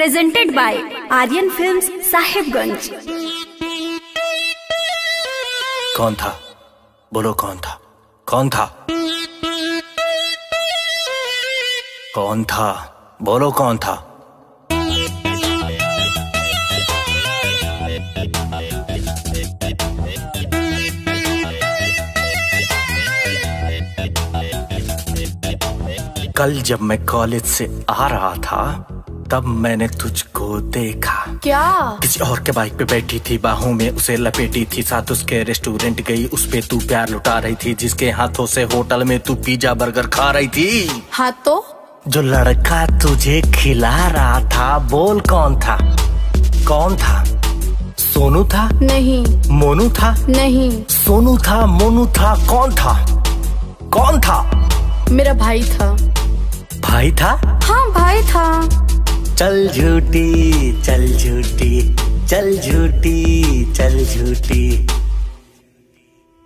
Presented by Aryan films Sahibganj. कौन था? बोलो कौन था? कौन था? कौन था? बोलो कौन था? कल जब मैं कॉलेज से आ रहा था तब मैंने तुझको देखा। क्या? किसी और के बाइक पे बैठी थी, बाहों में उसे लपेटी थी, साथ उसके रेस्टोरेंट गई, उस पे तू प्यार लुटा रही थी, जिसके हाथों से होटल में तू पिज्जा बर्गर खा रही थी। हाँ तो? जो लड़का तुझे खिला रहा था बोल कौन था? कौन था? सोनू था? नहीं। मोनू था? नहीं। सोनू था, मोनू था, कौन था? कौन था? मेरा भाई था। भाई था? हाँ भाई था। चल झूठी, चल झूठी, चल झूठी, चल झूठी।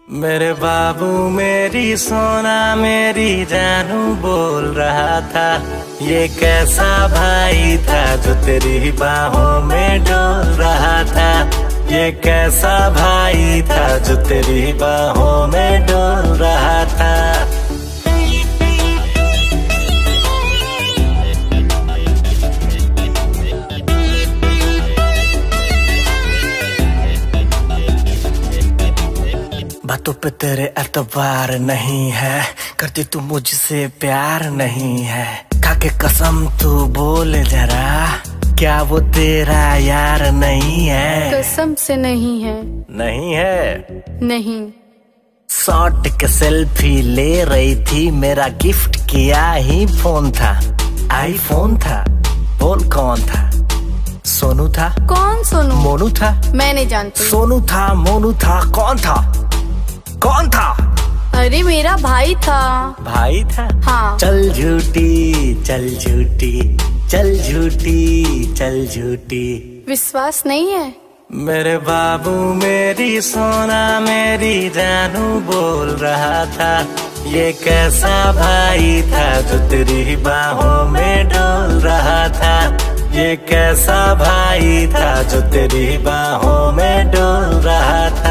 मेरे बाबू मेरी सोना मेरी जानू बोल रहा था, ये कैसा भाई था जो तेरी बाहों में डोल रहा था, ये कैसा भाई था जो तेरी बाहों में डोल रहा था। बातों पे तेरे एतबार नहीं है, करती तू मुझसे प्यार नहीं है, खाके कसम तू बोल जरा, क्या वो तेरा यार नहीं है? कसम से नहीं है। नहीं है? नहीं। शॉट के सेल्फी ले रही थी, मेरा गिफ्ट किया ही फोन था, आईफोन था, बोल कौन था? सोनू था? कौन सोनू? मोनू था? मैं नहीं जानती। सोनू था, मोनू था, कौन था? कौन था? अरे मेरा भाई था। भाई था? हाँ। चल झूठी, चल झूठी, चल झूठी, चल झूठी। विश्वास नहीं है? मेरे बाबू मेरी सोना मेरी जानू बोल रहा था, ये कैसा भाई था जो तेरी बाहों में डोल रहा था, ये कैसा भाई था जो तेरी बाहों में डोल रहा था।